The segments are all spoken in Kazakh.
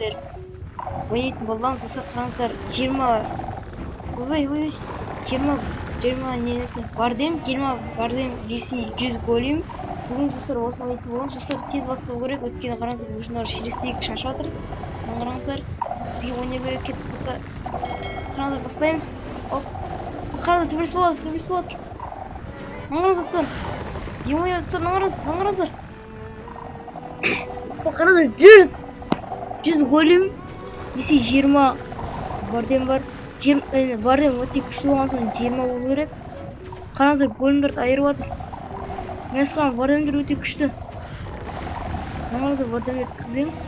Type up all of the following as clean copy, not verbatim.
сіздер ойнайтын болсаңыз осы қараңыздар 20 ой 20 не бардем 20 бардем ресей 100 голем. Бүгін сіздер осы ойнайтын болған сіздер тез бастау керек, өйткені қараңыздар осындағы шелестейік шашып жатыр. Қараңыздар бізге ойнай бере кетіп болса қараңыздар бастаймыз. Оп қараңыздар төбелесіп болады қараңыздар қараңыздар қараңыздар 100 голем десе 20 бардем бар. Бардем өте күшті болған соң 20 болу керек. Қараңыздар големдерді айырып жатыр. Мен саған бардемдер өте күшті. Қараңыздар бардемдерді кіргіземіз.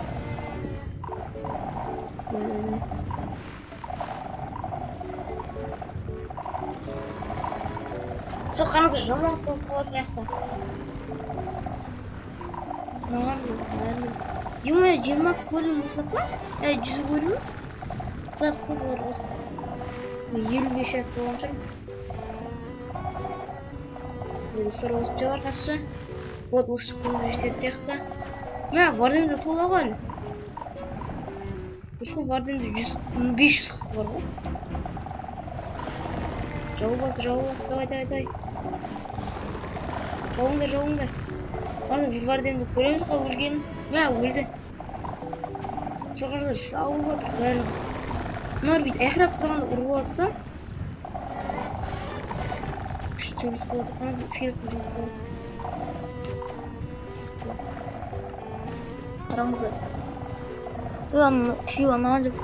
Сол қараңыздар жаман қосып жатыр жақта. 20 голем осылап па? 100 голем? Құлап қойдылар осы. 55 шәк болған шығар. Достар осы жауар қасшы. Вот осы күнді жетеді жақта. Мә, бардемді тола ғой әлі. Осы бардемді 500 бар ғой. Жауы бас, давай. Жауыңдар. Бардем бардемді көреміз ғой өлген. Мә, өлді. Соғарда шауып отыр бәрі. Мынар бейт айқырап тұрғанда ұрып алады да. Күшті төлес болады. Қанады іскеріп болады. Қараңыздар. Үшеу анаған деп.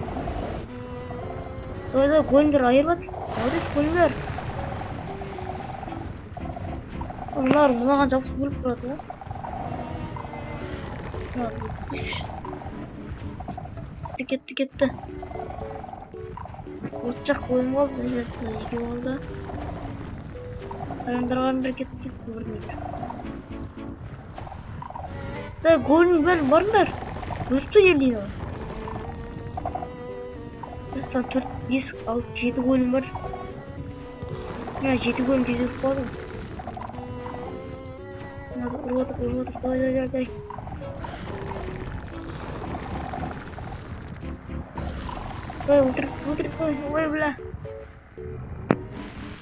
Ойда големдер айырып отыр. Молодец големдер. Мынар мынаған жабысып өліп тұрады да. Кетті. Осы жақ голем қалды. Екі болды. Қараңдар кетті көрінеді. Голем бәрі барыңдар. Өсті келдейді ғой. 4, 5, 6, 7 голем бар. 7 голем кезіп қалды. Ұрып отыр. Давай. Ой, бля.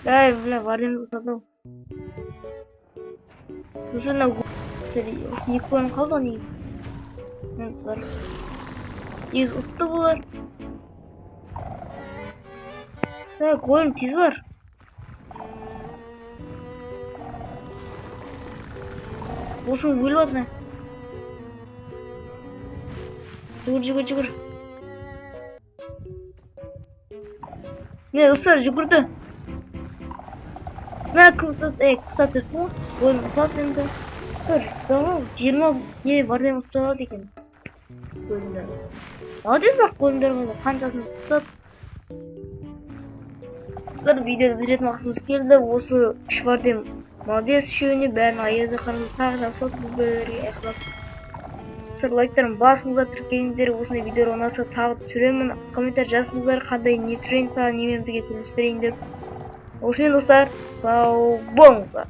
Дай, бля, бардем ұтады. Осына осы екі голем қалды негізі. Негізі ұтты болар. Голем тез бар. Осың өліп отыр. Жүгір. Не, достар, жүгірді. Мә, құтат өртті ма? Голем құтат енді. Тұр, 20 не бардем ұсталады екен. Големдер. Молодец бақ големдерге де қаншасын құтат. Достар, видеода білетін мақсатымыз келді. Осы 3 бардем молодец үшеуіне бәрін айырды. Қараңыздар тағы жасап бұл бөлерге айқылап. Лайктарын басыңыздар, тіркеліңіздер. Осындай видео ұнаса тағы түсіремін. Комментарий жазыңыздар, қандай не түсірейін, немен бірге сөйлестірейін деп. Осымен достар, сау болыңыздар.